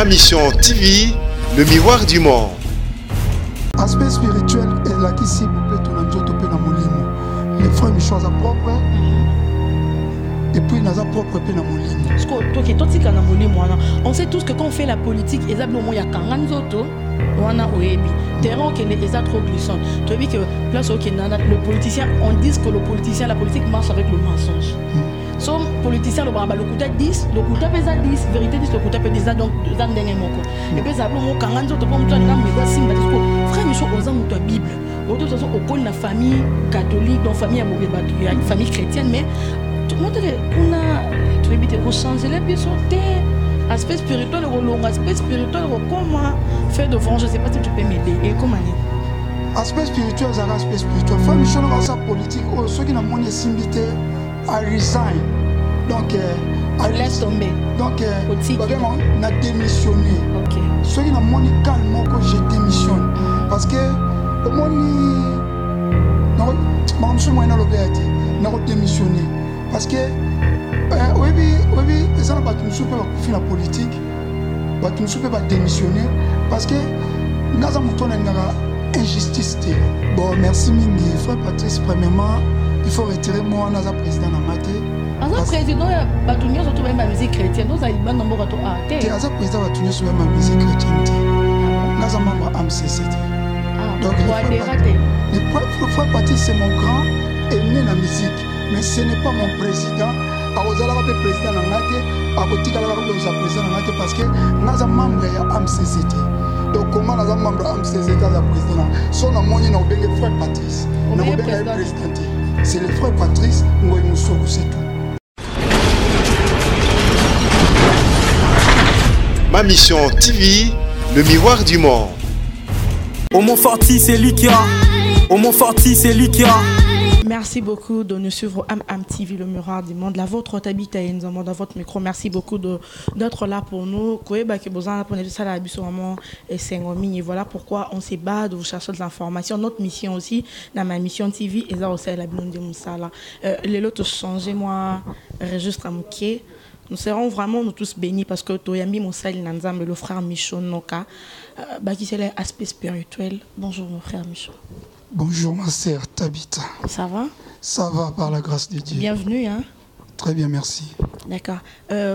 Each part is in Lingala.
Ma Mission TV, le miroir du monde. Aspect spirituel est là qui s'y peut tout les frères Michon sont propres et puis ils sont propres et on sait tous que quand on fait la politique, il y a terrain qui est trop glissant. Tu as vu que le politicien, on dit que le politicien, la politique marche avec le mensonge. Son politicien, le coup 10, le coup 10, vérité 10, le coup 10, donc et puis ça frère Michon, aux hommes de la Bible. De toute façon, au la famille catholique, dans la famille une famille chrétienne, mais tout le monde a changé les pieds sur terre. Aspect spirituel, aspect spirituel, comment faire de vent, je ne sais pas si tu peux m'aider. Et comment aspect spirituel, c'est un aspect spirituel. Frère Michon, dans sa politique, ceux qui n'ont pas de à resign. Donc, laisse tomber. Donc, on a démissionné. Ceux qui n'ont pas de calme, j'ai démissionné. Parce que, au moins, on a démissionné. Parce que, oui, ça n'a pas de faire la politique. On ne peut pas démissionner. Parce que, nous avons une injustice. Bon, merci, Mingi. Frère Patrice, premièrement, il faut retirer moi, nous avons président dans ma tête. Le président, il y a surtout même la musique chrétienne. Nous avons un nombre de le président, il y a surtout même la musique chrétienne. Nous avons un membre AMCC. Donc, le frère Patrice, c'est mon grand aîné dans la musique. Mais ce n'est pas mon président. Vous allez appeler président dans la tête. Vous allez appeler président dans la tête parce que nous sommes membres de AMCC. Donc, comment nous sommes membres de AMCC dans la président? Si on a mon nom, on a le frère Patrice. On a le président. C'est le frère Patrice, nous sommes c'est tout. Ma Mission TV, le miroir du monde. Au Mont Forti, c'est Likia. Au Mont Forti, c'est Likia. Merci beaucoup de nous suivre AM TV, le miroir du monde. La vôtre habite à Enzamo dans votre micro. Merci beaucoup d'être là pour nous. Et voilà pourquoi on se bat de vous chercher des informations. Notre mission aussi, dans ma mission TV, et ça aussi la de Moussala. Les lots changé, moi, registre à Mouké. Nous serons vraiment nous tous bénis parce que Toyambi Moussali Nanzambe, le frère Michon Noka, qui c'est l'aspect spirituel. Bonjour mon frère Michon. Bonjour ma sœur Tabitha. Ça va? Ça va par la grâce de Dieu. Bienvenue. Hein? Très bien, merci. D'accord.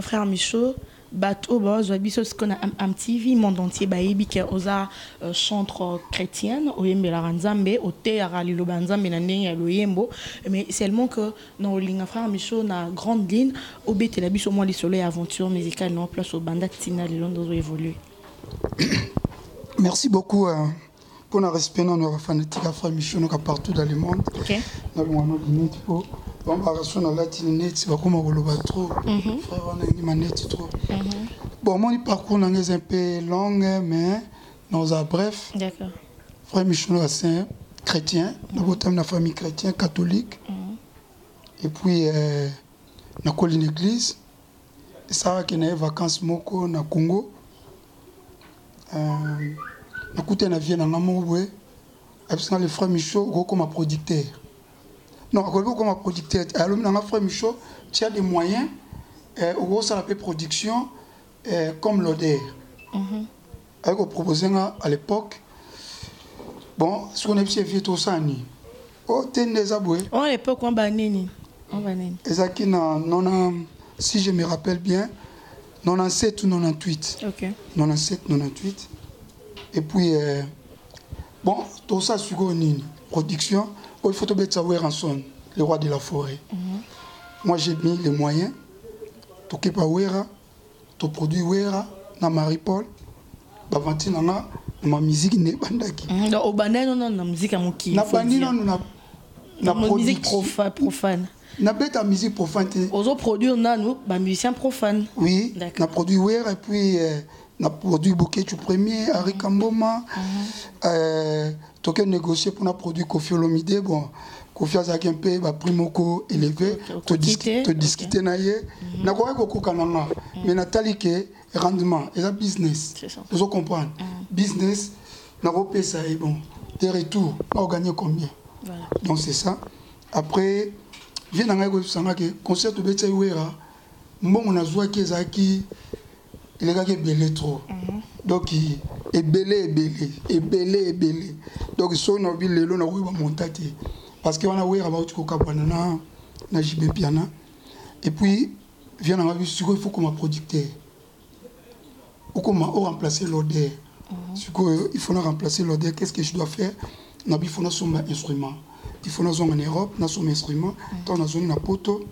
Frère Michon, bateau, ce qu'on a un TV, monde entier, baïbi, qui osa chantre chrétienne, au yembe la ranzambe, au théâtre, le banzambe, le yembo. Mais seulement que dans le frère Michon, na grande ligne, au bête la biche au moins les soleils aventure musicale, non place au bandat tina, les longs évoluer. Merci beaucoup. Pour le respect de nos fanatiques frère Michon partout dans le monde. Ok. Dans le monde on va rester dans la net, c'est comme on va trop. Frère, on a net trop. Bon, mon parcours est un peu long, mais dans un bref. D'accord. Frère Michon c'est un chrétien, dans la famille chrétienne catholique. Et puis, dans une église, ça qui est vacances moko na Congo. Écoutez, na vie na ngamoué, parce que le frère Michon comme producteur. Non, comme producteur. Alors, le frère Michon, tu as des moyens, au ça l'appelle production, comme l'odeur. Avec vous proposé à l'époque, bon, ce qu'on a fait tout ça, ni. Oh, t'es des aboués. Oh, à l'époque, on va nini. Ezaki na si je me rappelle bien, 97 ou 98. Ok. 97, 98. Et puis, bon, tout ça, c'est une production. Il faut tout mettre Ranson, le roi de la forêt. Moi, j'ai mis les moyens. Tout qui pas Wera, tout produit Wera, na Marie-Paul. Bavanti na ma musique n'est bandaki. Au bandé, non, la musique à Mouki. Na bandi, non, na musique profane. Na bête à musique profane. Aux autres produits, on a nous, musiciens profanes. Oui, na produit Wera et puis. On a produit Bouquet du premier, Harry Kamboma. Tu as négocié pour un produit Kofi Olomide. Bon, Kofi Azaki un peu, Primoko élevé. Tu discuter naïe. Na quoi que kananga. Mais Nathalie que rendement, et ça business. Vous comprenez? Business, na pas ça et bon. Des retours, on gagner combien? Donc c'est ça. Après, vient dans un concert de Betsaïwera. Bon, on a joué qui Zaki. il est belé trop. Donc il est belé. Donc ils sont dans ville là on va monter parce que on a ouvert about ko kabana na JB piano et puis vient dans ma vie il faut comme producteur ou comment remplacer l'odeur. Il faut remplacer l'odeur. Qu'est-ce que je dois faire? Il faut son instrument. Il faut son en Europe, son instrument. Dans la zone na poto,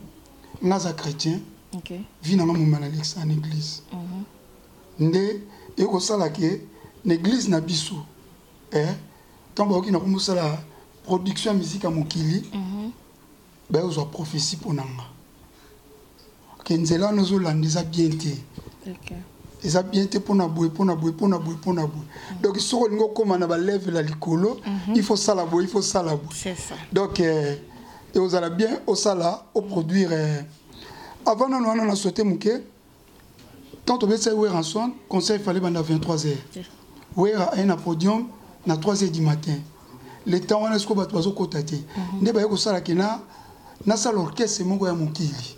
naza chrétien. OK. Vient dans mon Alex en église. Ndé et au sala que l'église na biso. Quand ba okina ko sala production musique à mokili. Ben aux prophétie pour nanga. Kenzela nous landeza bien té. OK. Ils ont bien été pour naboué. Donc, si on a comme on a lève la licolo, il faut ça la bouée, C'est ça. Donc, et vous allez bien au sala, au produire. Avant, on a sauté mouké. Quand on veut ça, en son, conseil fallait à 23h. Oui, à un podium, à 3h du matin. Le temps, on a ce qu'on va au côté. N'est pas au sala qui n'a pas l'orchestre, c'est mon gars moukili.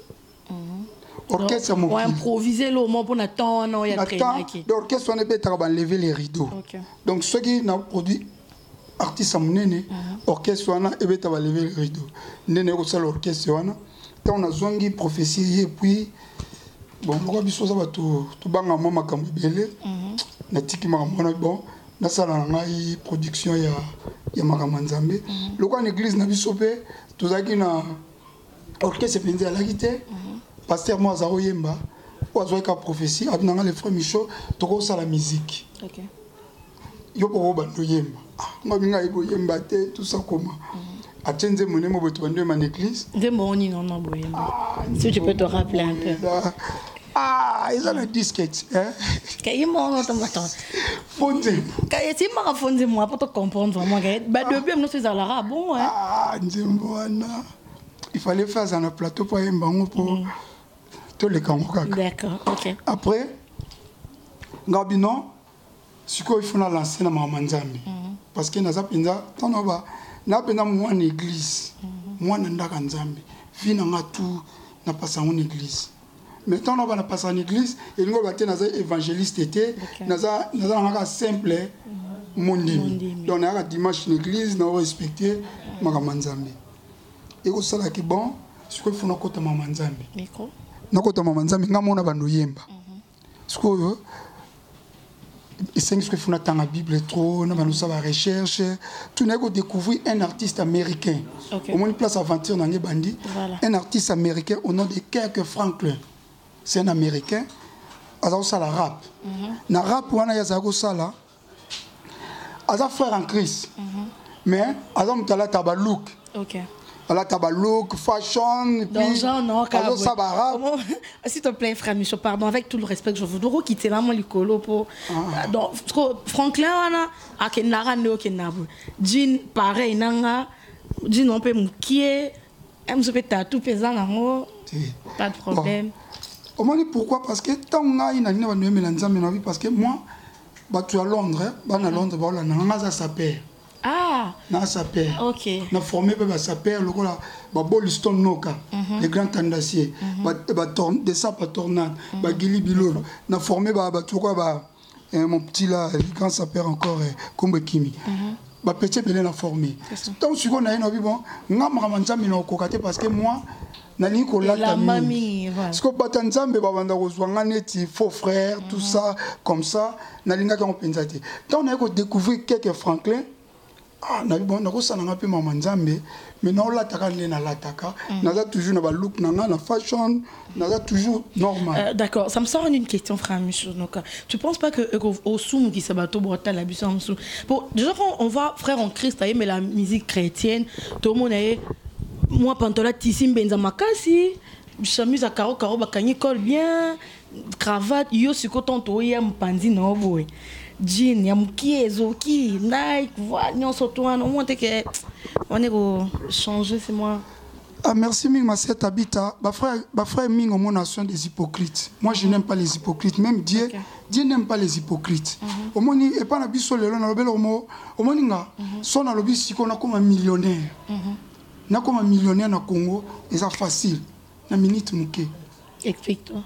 Orchestre on improviser le moment pour attendre non il y a l'orchestre on est peut-être lever les rideaux. Donc ceux qui n'ont produit artiste amunene orchestre on a peut-être lever les rideaux nene ko ça l'orchestre on a zongi prophétie et puis bon moi biso ça va tout banga mama kambele na tiki mama bon na sala ngai production ya makamanzambe lokwa en église na biso pe tozaki na orchestre penza la guitare. Pasteur moi Zaro Yemba, ou Azoika prophétie, abinanga les frères Michaud, toko sa la musique. OK. Yo pour bando Yemba. Moi binga ego Yemba te tout ça comment. Attenze moné mo beto bando en église. De moni non Boyemba. Si tu peux te rappeler un peu. Ils ont le disquette, hein. Kay mo non tomaton. Fonde. Kay ti ma fonde moi pour te comprendre vraiment. Bah depuis nous c'est à l'arabe bon hein. Nzemboana. Il fallait faire un plateau pour Yemba pour tous les Kangoka. D'accord, OK. Après, Ngabino, il faut lancer dans ma manzambi. Parce que dans Pinza, na moi en église, moi n'andaka nzambi. Vina tout n'a pas ça en église. Mais tant on va passer en église, et nous va être dans évangéliste été, dans un simple mondimi. Donc on a dimanche en église, nous respecter ma manzambi. Et au sala qui bon, ce qu'il faut nakota mama nzambe. Miko. Nakota mama nzambe ngamona bando yemba. Ce que c'est ce qu'il faut natanga la Bible trop, na bando ça va recherche, tout n'est que découvrir un artiste américain. Au moins une place aventure dans les bandits. Un artiste américain au nom de Kirk Franklin. C'est un américain. Aza sala rap. Na rap wana ya zago sala. Aza frère en Christ. Mais aza mutala tabaluc. OK. Voilà, t'as look, fashion, et puis... non, s'il te plaît, frère Michaud, pardon, avec tout le respect que je voudrais quitter là, moi, l'écolo pour... Donc, Franklin, on a... Kenara, Neo, Kenabu. Jean, pareil, Nanga. Jean, on peut moukier. On peut tatou, pesant, là, pas de problème. Au moins, pourquoi? Parce que tant qu'on a une année, parce que moi, tu es à Londres, à Londres, on a sa père. Ah, na sa père. OK. Na formé par sa père le la ba Boliston Noka, les grands tendanciers, ba torn de ça pas tornade, ba Gili Bilolo. Na formé ba tu quoi ba mon petit là, grand sa père encore comme Kimi. Ba petit belé na formé. Donc si on a une bon, ngam ramanzami na kokate parce que moi nani ko la mamie voilà. Ce que batanzambe ba banda kozwanga neti faux frère tout ça comme ça na linga ka mpenzate. Donc on a ko découvrir quelques Franklin. Ah, na bon na ko sana ngapi mama nzambe mais na la taka na la taka na toujours na ba look na fashion na toujours normal. D'accord, ça me sort une question frère Michaud. Donc tu penses pas que au soum qui sabato brota la buisson pour déjà quand on va frère en Christ mais la musique chrétienne tout le monde est moi pantola tissim benza makasi chemise à carreaux bakani col bien cravate yo sikoto to ya mpanzi na oboy jean ya mkiezo ki Nike voilà nyonso to on monte que on est changer c'est moi. Ah merci Ming ma sœur Tabita ba frère Ming au mon nation des hypocrites. Moi je n'aime pas les hypocrites même Dieu n'aime pas les hypocrites. Au moins et pas na biso lelo na lobelo mo au moins nga son na lobi siko na comme un millionnaire. Na comme un millionnaire na Congo et ça facile na minute muke. Explique-toi.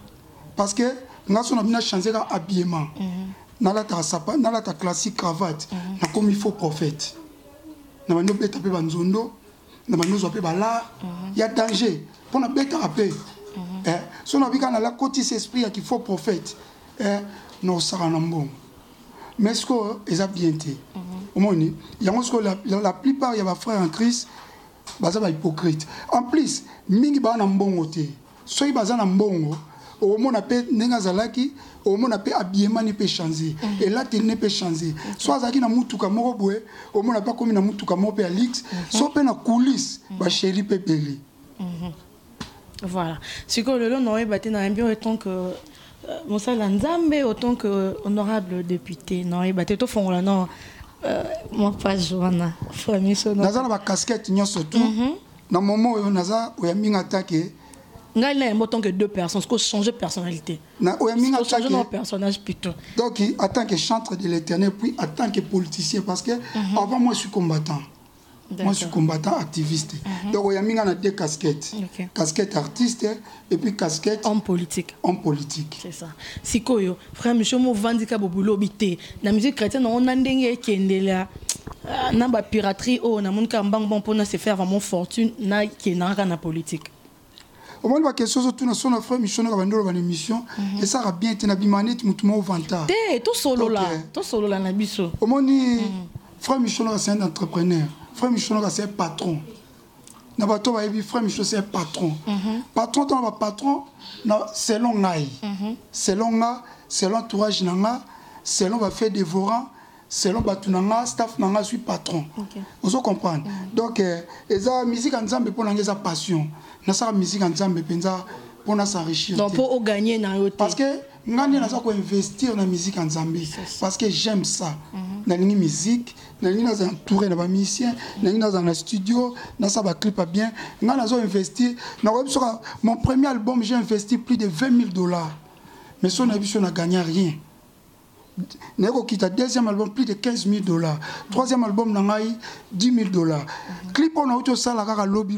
Parce que nga so na bina changer ka habillement nalata sapa nalata classique cravate na comme il faut prophète na bando beta pe banzondo na bando zo pe bala il y a danger pour na beta rapé so na bika na la cotis esprit qu'il faut prophète no sara na mbongo mais ce que ils a bien été au moins il y a la plupart il y a ba frères en Christ baza ba hypocrite en plus mingi ba na mbongo te so i baza na mbongo au mona pe nenga zalaki au mona pe habillement ne peut changer et là tu ne peux changer soit zaki na mutuka moko boye au mona pas comme na mutuka moko pe alix so pe na coulisse ba chéri pe belé voilà c'est que le long non baté na bien autant que Moussa Nzambe autant que honorable député non baté to fond là non moi pas Joanna famille so naza na ba casquette nyoso tout na moment où naza o ya minga attaquer ngai na en tant que deux personnes qu'on changer de personnalité na o ya minga attaquer changer de personnage plutôt donc en tant que chanteur de l'Éternel puis en tant que politicien parce que avant moi je suis combattant. Moi, je suis combattant activiste. Donc, il y a mis deux casquettes. Casquette artiste et puis casquette... Homme politique. Homme politique. C'est ça. Si koyo, frère, je me vends ka bobulo bité. La musique chrétienne, on a ndenge kendela. Na ba piraterie, oh, na mon kambang bon pour na se faire vraiment fortune, na qui na na politique. Au moins, la question surtout na son frère Michel na bandolo ba émission et ça a bien été na bimanite mutumo au vanta. Tout solo là na biso. Au moins frère Michel c'est un entrepreneur. Frère Michel c'est un patron. Na bato ba yebi frère Michel c'est un patron. Patron dans ba patron na selon ngai. Selon nga, selon entourage nanga, selon ba fait dévorant, selon batu nanga, staff nanga suis patron. Vous comprenez. Donc eza musique en Nzambe pour nanga eza passion. Na sa musique en Nzambe penza pour na s'enrichir. Donc pour gagner na yote. Parce que ngani na sa ko investir na musique en Nzambe parce que j'aime ça. Na lingi musique, na lingi na entouré na ba musicien, na lingi na studio, na sa ba clip bien. Ngani na zo investir, na mon premier album j'ai investi plus de $20,000. Mais son ambition n'a gagné rien. Neko kita deuxième album plus de $15,000. Troisième album nangai $10,000. Clip on a auto ça la kaka lobby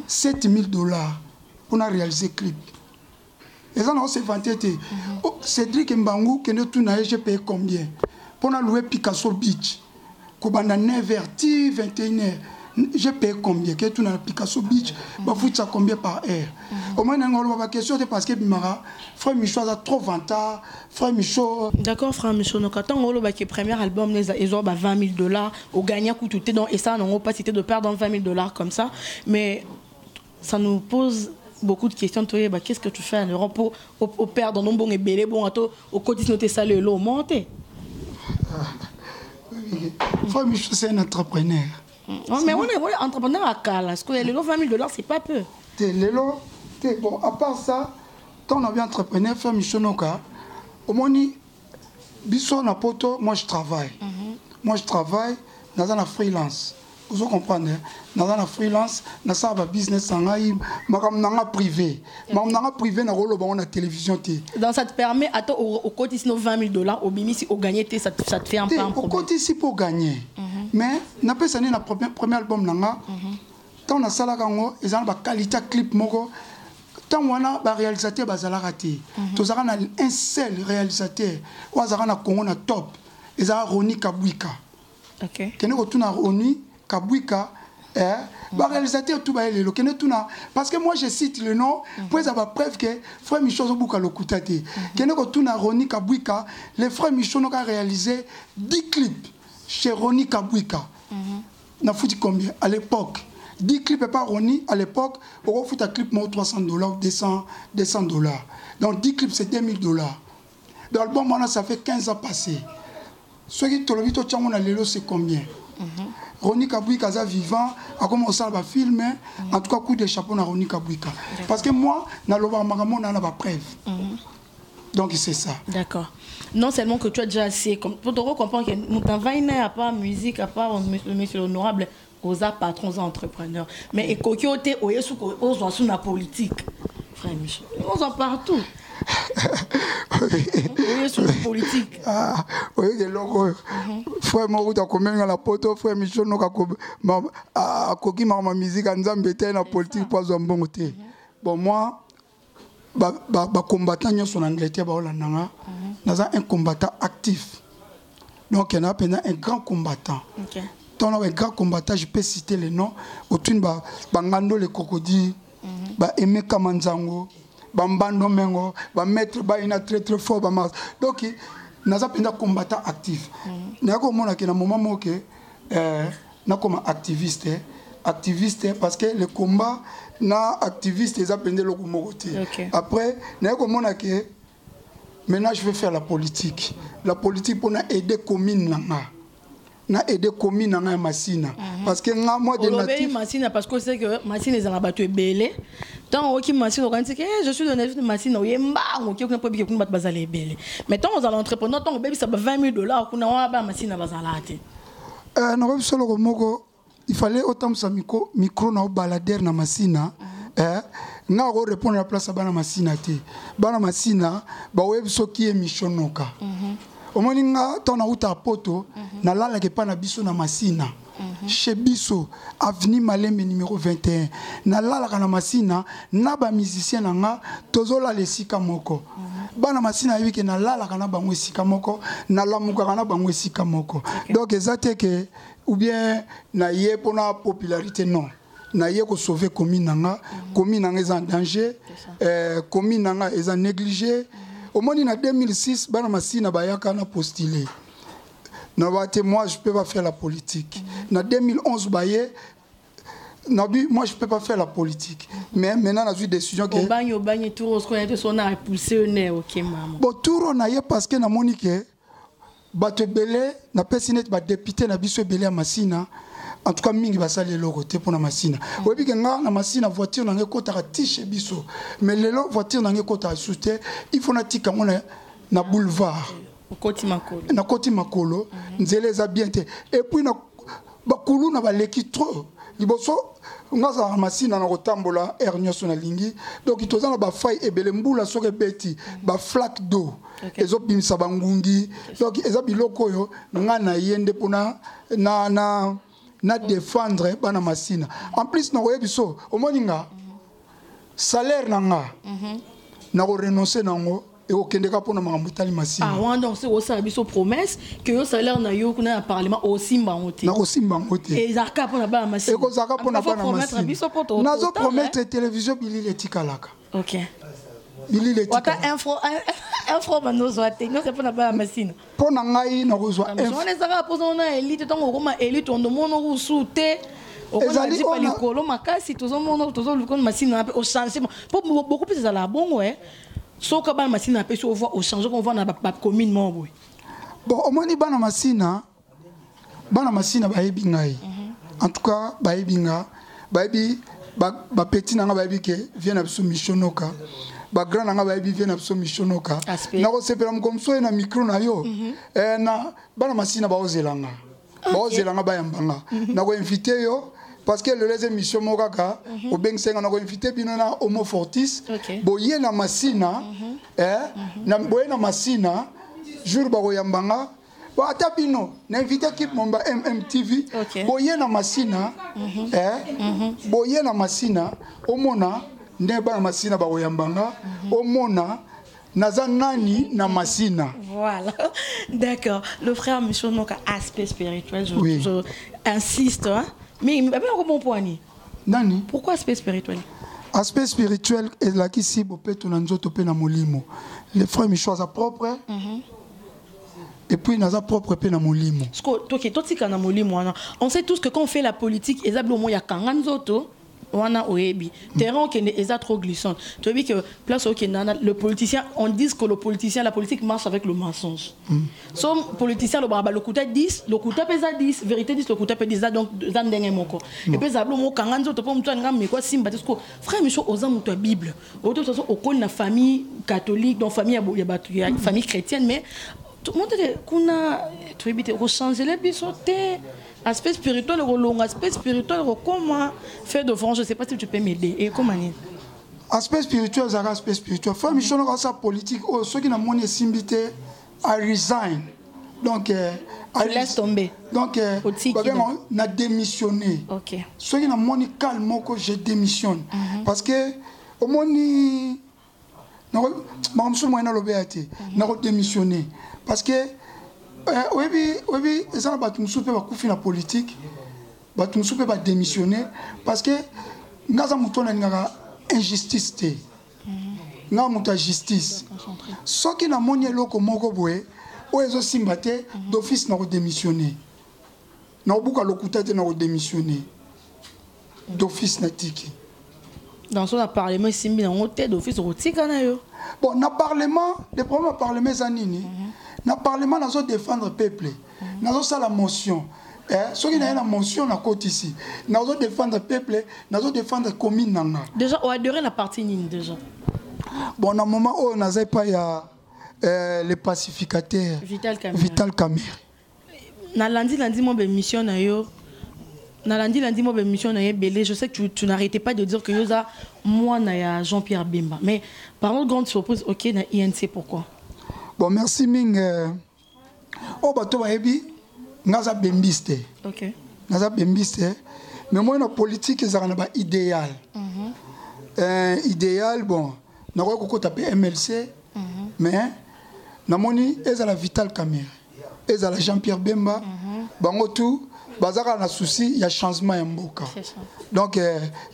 $7,000 pour réaliser clip. Et ça on s'est vanté Cédric Mbangu qui ne tout n'a j'ai payé combien pour louer Picasso Beach. Kobanda 9h 21h. J'ai payé combien que tout n'a Picasso Beach bah foutre ça combien par heure. Au moins on va question parce que Bimara frère Michaud a trop vantard frère Michaud. D'accord frère Michaud donc quand on le premier album les ils ont $20,000 au gagnant coût tout donc et ça n'ont pas cité de perdre $20,000 comme ça mais ça nous pose beaucoup de questions toi bah qu'est-ce que tu fais en Europe au perdre non bon et belé bon à toi au quotidien tes salaires l'eau monter. Frère Michaud c'est un entrepreneur. Non, mais on est entrepreneur à Kala. Parce que les $20,000, c'est pas peu. Bon, à part ça, quand on a bien entrepreneur, faire Michel Noka, au moins, Bisson na poto, moi je travaille. Moi je travaille dans la freelance. Vous comprenez? Dans la freelance, dans la business, dans la privé. Dans la privé, dans la télévision. Donc ça te permet, au côté sinon $20,000, au bimi, si au gagner, ça te fait un peu un problème. Au côté si pour gagner. Mais, n'a pas ça le premier album, quand on a ça là, ils ont la qualité clip, tant on a un réalisateur, ils ont raté. Tous un seul réalisateur, ou ils ont Congo top. Ils ont Roni Kabwika. Ok. Quand on retourne à Roni Kabwika, le réalisateur tout va le parce que moi je cite le nom pour avoir preuve que frère Michel Zobuka le Koutate. Quand on retourne à Roni Kabwika, les frères Michel ont réalisé 10 clips chez Roni Kabwika. On a foutu combien à l'époque? 10 clips et pas Roni à l'époque, on a foutu un clip $300, $200. Donc 10 clips c'est $2,000. Dans l'album, ça fait 15 ans passés. Ce qui est c'est combien? Roni Kabwika est vivant, a commencé à filmer, en tout cas, coup de chapeau à Roni Kabwika. Parce que moi, dans le Magamon, on a la preuve. Donc c'est ça. D'accord. Non seulement que tu as déjà assez, pour te comprendre que nous travaillons à part musique, à part le monsieur honorable, aux patrons, aux entrepreneurs. Mais et côté aux sous la politique, frère Michel, on en partout. Oui, sur la politique. Ah, oui, frère Mourou, tu as combien dans la poto, frère Michel, à Koki, ma musique, en Zambie, la politique, pas un bon côté. Bon, moi, combattant en Angleterre, naza un combattant actif. Donc il y a un grand combattant. Okay. Dans un grand combattant, je peux citer les noms. Autour Bangando le crocodile, Emeka Manzango, Bambando Mengo, Maître Baina très très fort. Donc naza un combattant actif. N'a comme on a un moment où na comme activiste parce que le combat na activiste ils appellent le commoté. Après n'a comme on a que maintenant je vais faire la politique pour aider commune na aider commune na Masina parce que moi de natif Masina parce que c'est que Masina ils ont battu belé tant OK Masina on dit que je suis de natif de Masina yemba on qui on peut bien qu'on bat bazale belé mais tant on entrepreneur tant baby ça va $20 qu'on a ba Masina bazalate il fallait autant ça micro na balader na Masina na répondre à la place à bana Masina te bana Masina ba web soki emishonoka omoninga tona uta poto na lala ke pa na biso na Masina chez biso avenue Malembe numéro 21 na lala kana Masina na ba musicien nga tozola lesika moko bana Masina yiki na lala kana bango esika moko na lamuka kana bango esika moko donc ezate que ou bien na yé pour la popularité non na yé ko sauver commune nga est en danger commune nga est en négligé au moins en 2006 bana Masina bayaka na postulé na bate moi je peux pas faire la politique en 2011 bayé moi je peux pas faire la politique mais maintenant on a eu décision que au tour ce qu'on a son a poussé au nez OK maman bon tour na yé parce que na monique bato belé na pesinet ba député na biso belé à Masina en tout cas mingi basali le côté pour na Masina obi ke nga na Masina voiture na ngekota ka tiche biso mais lelo voiture na ngekota souté il faut na tika mona na boulevard na koti makolo nzele za bien te et puis na bakulu na baleki trop liboso ngaza Masina na kotambola hernios na lingi donc itoza na ba faille ebele mbula soke beti ba flaque d'eau ezo bimisa bangungi donc eza biloko yo nga na yende pona na défendre bana Masina en plus na koyebi so omoninga salaire nanga na ko renoncer nango et au Kendeka pour nous mutali Masina. Ah ouais donc c'est aussi une promesse que le salaire na yo kuna parlement aussi mbangote. Na aussi mbangote. Et zaka pour na ba Masina. Et ko zaka pour na ba Masina. Nazo promettre télévision bili le tikalaka. OK. Bili le tikalaka. Info bano zoate non c'est pour na ba Masina. Pour na ngai na ko zo info. On les a posé on a élite tant ko ma élite on demande on souté. Ezali pas likolo makasi tozomona tozoluka Masina au changement. Beaucoup plus ça la bon ouais. So ka bana Masina pe so voit au changer qu'on voit na ba commune mo bon au moins bana Masina baebi ngai en tout cas baebi nga baebi ba petit nanga baebi ke vient na biso missionoka ba grand nanga baebi vient na biso missionoka na ko sepela comme so na micro na yo na bana Masina ba ozelanga ba yambanga na ko inviter yo parce que les émissions mokaka au bensenga na ko inviter bino na Homo Fortis boye na Masina na boye na Masina jour ba ko yambanga ba tapino na inviter équipe momba MMTV boye na Masina boye na Masina omona nde ba Masina ba ko yambanga omona Nazanani na Masina. Voilà. D'accord. Le frère Michel donc aspect spirituel je insiste hein? Mais on bon point ni. Nani? Pourquoi aspect spirituel? Aspect spirituel est là qui si bopé to nanzoto pe na molimo. Le frère Michel a propre. Et puis naza propre pe na molimo. Parce que toi qui toi tika na molimo on sait tous que quand on fait la politique exactement il y a kanganzoto wana oebi terrain qui est trop glissant. Tu vois que place au le politicien on dit que la politique marche avec le mensonge. Son politicien le baba le kuta 10 le kuta pesa 10 vérité 10 le kuta pesa 10 donc zandenge moko et puis zablo mo kanganzo to po mtu nga me quoi simba parce que frère Micho oza muto bible auto façon au na famille catholique dans famille ya famille chrétienne mais tout le monde kuna tu éviter changer les bisoté aspect spirituel long aspect spirituel comment faire de France je sais pas si tu peux m'aider et comment aspect spirituel ça aspect spirituel frère Michel dans sa politique ceux qui n'a monnaie simbité à resign donc laisse tomber donc n'a démissionné OK ceux qui n'a monnaie calme que je démissionne parce que au moni makamso moyen alobe ate nako démissionner parce que oui eza na bato mosusu mpe bakufi na politique bato mosusu mpe badémissionner parce que ngaza moto nalingaka injustice te nga moto ya justice soki namoni eloko moko boye oyo ezosimba te d'office nako démissionner nakobuka lokuta te nako démissionner d'office na tiki dans son parlement simbi na ngote d'office rotika na yo bon na parlement le problème parlement zanini na parlement nazo défendre peuple nazo sala motion soki na la motion na côté ici nazo défendre peuple nazo défendre commune nanga déjà on adoré la partie nini déjà bon na moment où naza pas ya les pacificateurs Vital Kamerhe na lundi mo be mission na yo na lundi mo be mission na belé je sais que tu n'arrêtais pas de dire que yoza moi na ya Jean-Pierre Bemba mais par contre grande surprise OK na INC pourquoi bon merci ming oh bato ba yebi ngaza bembiste OK ngaza bembiste mais moi na politique ezaka na ba idéal idéal bon na ko kokota pe MLC mais namoni ezala Vital Kamerhe ezala Jean-Pierre Bemba bango tout bazaka na souci ya changement ya mboka donc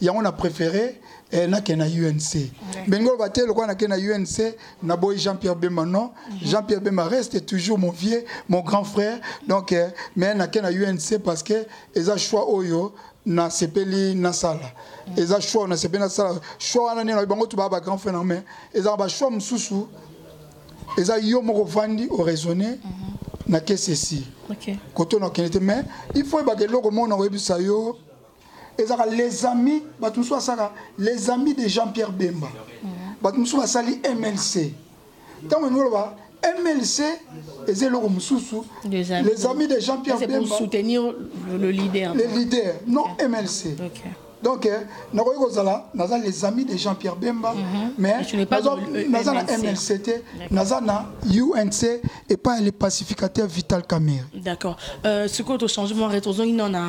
yango na préféré na ke na UNC bengo batel ko na ke na UNC na boy Jean-Pierre Bemba non Jean-Pierre Bemba reste toujours mon vieux mon grand frère donc mais na ke na UNC parce que eza choix oyo na sepeli na sala eza choix na sepeli na sala choix na ne bango tout ba grand frère na mais eza ba choix mususu eza yo moko vandi au raisonner na que ceci OK koto na kenete mais il faut ba que loko mona webisa yo ezaka les amis batumso asaka les amis de Jean-Pierre Bemba batumso asali MLC tant on va MLC et loko mususu les amis de Jean-Pierre Bemba pour soutenir le leader non MLC OK donc naza les amis de Jean-Pierre Bemba mais tu n'es pas dans naza na MLCT naza na UNC et pas les pacificateurs Vital Kamerhe d'accord ce que au changement retourne il en a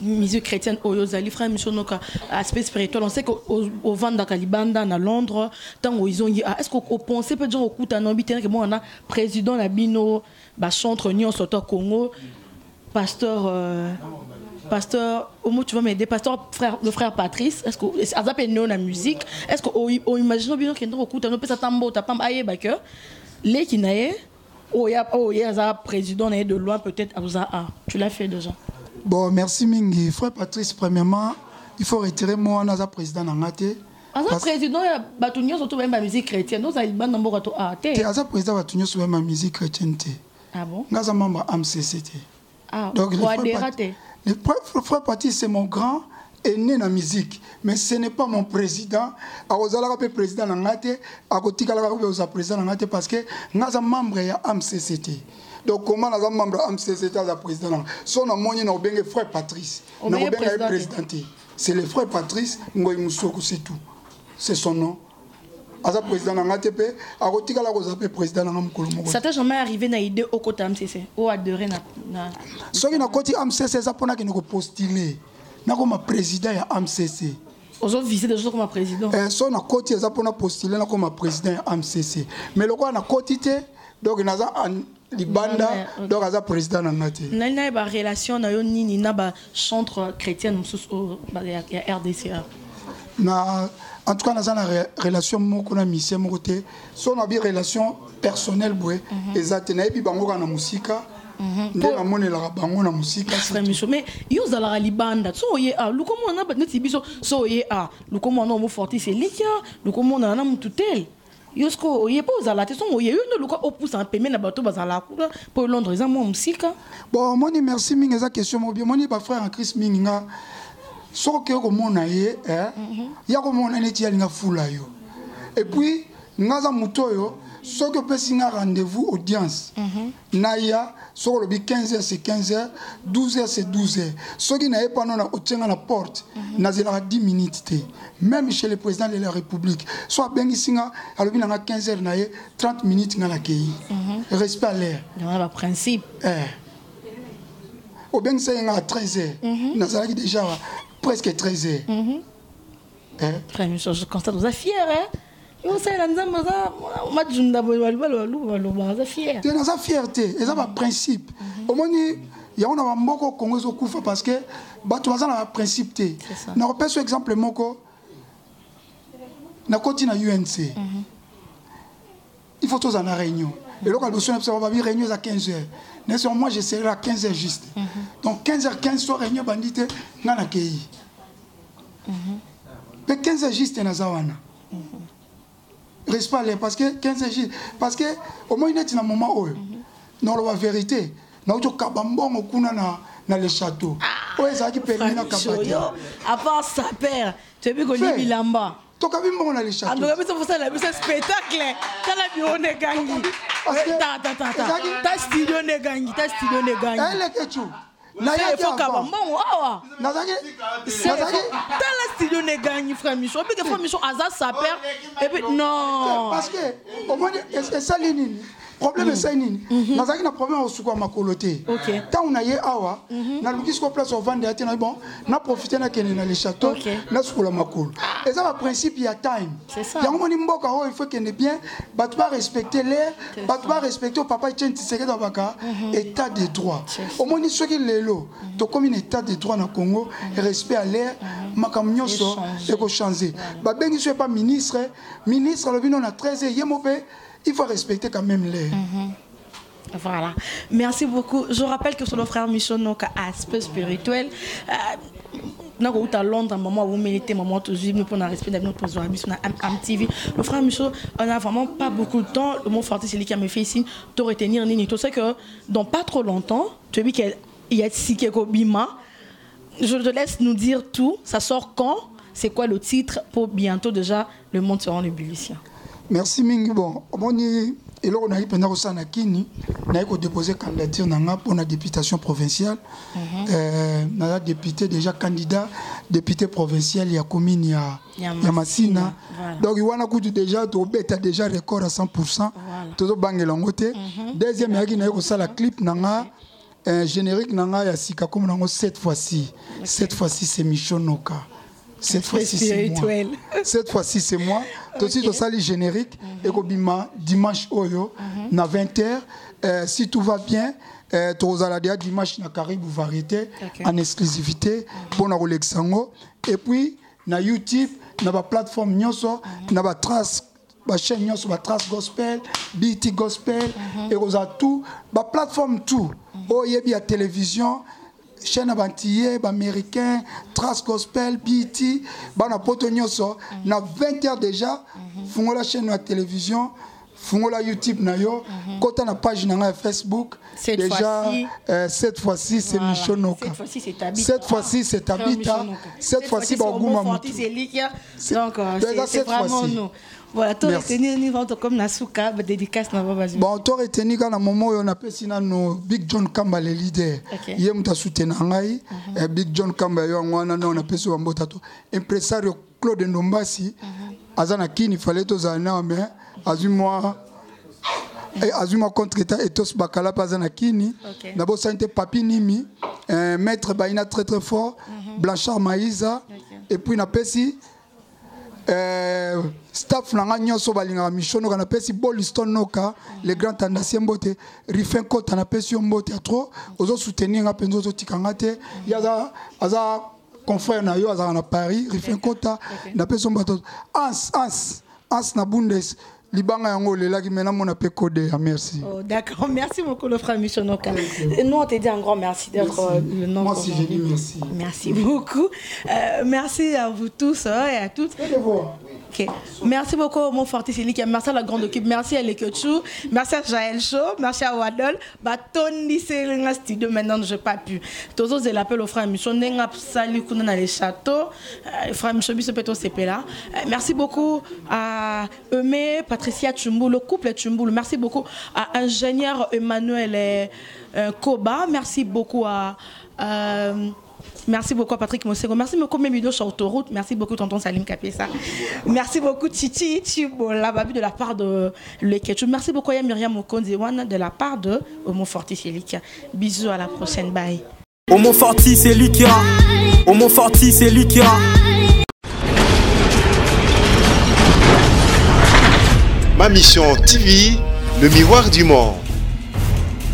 musique chrétienne oyo zali frère mishonoka aspect spirituel on sait que au vanda kalibanda na Londres tant ils ont est-ce qu'on pensait peut dire au coup en habité que moi on a président la bino ba chantre union soto Congo pasteur au mot tu vas m'aider pasteur frère le frère Patrice est-ce que azap non la musique est-ce que on imagine bien que ndoko kuta no pesa tambo tapamba ayeba que les qui naé ya za président naé de loin peut-être à tu l'as fait déjà bon merci mingi frère Patrice premièrement il faut retirer moi naza président ngate aza président ya batunyo surtout ba musique chrétienne nous ali banda mboko to te aza président batunyo sur ma musique chrétienne te ah bon ngaza membre MCCT donc le frère Patrice c'est mon grand aîné na musique mais ce n'est pas mon président akozala ka président na ngate akotika la ka président na ngate parce que ngaza membre ya MCCT donc comment naza membre ya MCCT za président son amoni na obenge frère Patrice na obenge présidenté c'est le frère Patrice ngoy musoko c'est tout c'est son nom aza président na ngate pe akotika la ko za président na mukolo moko ça t'est jamais arrivé na idée au côté MCC ou adoré na soki na koti MCC ça pona ki ko postuler na ko ma président ya MCC ozo visiter des choses comme président so na koti ça pona postuler na ko ma président ya MCC mais le quoi na koti te donc naza libanda donc aza président na ngate na ba relation na yo nini na ba chantre chrétienne mususu ya RDCA na en tout cas dans une relation moko na mission moko te so na bi relation personnelle boy ezate na ebi bango na musika nde na monela bango na musika mais yo zala libanda so ye a lukomo na neti biso so ye a lukomo na mo forti c'est likia lukomo na mututel yosko ye po zala te so ye yo no luko opusa en peme na bato bazala kula pour Londres za mo musika bon moni merci mingi eza question mo bien moni ba frère en Christ mingi nga soki okomona ye ya komona neti yalinga fula yo et puis ngaza moto oyo soki opesi nga rendez-vous audience naya soki olobi 15h c'est 15h 12h c'est 12h soki naye pano na otienga na porte nazelaka 10 minutes te même chez le président de la République so abengisi nga alobi nanga 15h naye 30 minutes nga nakei respect à l'air dans le principe obengisa nga à 13h nazalaki déjà presque 13h je constate vous êtes fier Yo ça la nzamba ça majunda balo fier. Tu as fierté, et ça va principe. Au moins il y a on a beaucoup Congo zo kufa parce que bato baza na principe té. Na repère exemple moko na koti na UNC. Il faut tous en réunion. Et là, on va venir réunion à 15h. Moi, je serai à 15h juste. Donc, 15h15, soit réunion bandite, n'a pas accueilli. Mais 15h juste, il y a Zawana. Reste pas là, parce que 15h juste. Parce que, au moins, il y a un moment où, dans la vérité, nous avons kabambon dans le château. Oui, ça qui permet de kabati. À part sa père, tu as vu qu'on est bilamba. Tu as vu qu'on a le château. Alors, c'est un spectacle. Tu as vu qu'on est gangi. Ta studio ne gangi. Ta studio ne gangi. Elle est que tu. C'est faut kabambon. La studio ne gangi, frère Michou. Et puis, frère Michou, Azaz sa père. Et puis, non. Parce que, au moins, c'est ça l'inine. Problème est ça nini. Nous avons un problème au soukwa makoloté. Quand on a eu awa, na luki sur place au vendre et na bon, na profité na kene na les châteaux, na soukwa makolo. Et ça va principe il y a time. C'est ça. Il y a un moment mboka il faut qu'il ait bien, bah tu vas respecter l'air, bah tu vas respecter au papa tient tiseke dans baka état de droit. Au moins ceux qui les lo, to comme un état de droit na Congo, respect à l'air, makamnyo so et ko changer. Bah ben il pas ministre, ministre le vino na 13 yemopé. Il faut respecter quand même les. Voilà. Merci beaucoup. Je rappelle que sur le frère Michou, donc aspect spirituel. Nous avons à Londres, un moment où vous méritez, un moment où nous prenons respect de notre position à MTV. Le frère Michou, on n'a vraiment pas beaucoup de temps. Le mot fort, c'est lui qui m'a fait signe de retenir Nini. Tu sais que dans pas trop longtemps, tu as vu qu'il y a Sikeko Bima. Je te laisse nous dire tout. Ça sort quand? C'est quoi le titre pour bientôt déjà le monde sera en ébullition? Merci Mingi. Bon, et là on a eu pendant que ça n'a kini, on a déposé candidature pour la députation provinciale. On a député déjà candidat député provincial il y a commune il y a Massina. Donc il y a déjà tu as déjà record à 100%. Tout le bang langote. Deuxième il y a eu la clip nanga générique nanga ya sika comme nango cette fois-ci. Cette fois-ci c'est Michou Noka. Cette fois-ci, c'est moi. Cette fois-ci, c'est moi. Tout de suite, on sali générique. Et Kobima, dimanche, oyo, na 20h. Si tout va bien, tu vas aller dimanche na Caribou Variété, en exclusivité, pour na Rolexango. Et puis, na YouTube, na la plateforme Nyoso, na la trace. La chaîne Nyoso, la trace gospel, BT gospel, et on a tout. La plateforme tout. Oh, il y a télévision. Chaîne abantillé, américain, Trace Gospel, BT, bana potonyoso, na 20h déjà, fungo la chaîne de la télévision, fungo la YouTube na yo, kota na page na Facebook, déjà cette fois-ci c'est Michou Noka. Cette fois-ci c'est Tabita. Cette fois-ci c'est Tabita. Cette fois-ci Bagouma Moutou. Donc c'est vraiment nous. Voilà, tu retenu niveau comme Nasuka, dédicace na baba. Bon, tu retenu quand à moment où on a passé no Big John Kamba le leader. Hier muta soutenir ngai, Big John Kamba yo ngwana na on a passé wambota to. Impresario Claude Ndombasi, azana kini fallait to zana mais azuma contre état etos bakala pazana kini. D'abord santé papi nimi, maître Baina très très fort, Blanchard Maïza et puis na pesi staff nanga nyonso balinga Michou Noka na pesi Boliston Noka le grand tendance mbote Rifin Kota na pesi mbote trop ozo soutenir nga penzo zo tikanga te yaza aza confrère na yo aza na Paris Rifin Kota na pesi mbote ans na Bundes Libanga yango lelaki mena mona pe code. Merci. Oh d'accord, merci beaucoup le frère Michou Noka. Nous on te dit un grand merci d'être le nom. Moi aussi je dis merci. Merci beaucoup. Merci à vous tous et à toutes. Okay. Merci beaucoup mon Forticelli, merci à la grande équipe, merci à Lekechou, merci à Jaël Show, merci à Wadol. Tony c'est le studio maintenant je pas pu. Tous autres l'appel au frère Michou nenga salut kuna dans les châteaux. Frère Michou biso peto CP là. Merci beaucoup à Eumé, Patricia Tchumboul, le couple Tchumboul. Merci beaucoup à ingénieur Emmanuel Koba. Merci beaucoup à merci beaucoup à Patrick Mosego. Merci beaucoup Mémido sur autoroute. Merci beaucoup tonton Salim Kapessa. Merci beaucoup Titi Chibola Babi de la part de Lekechou. Merci beaucoup à Myriam Okonzewan de la part de Homo Forti Celica. Bisous, à la prochaine. Bye. Homo Forti Celica. Homo Forti Celica. Ma Mission TV, le miroir du monde.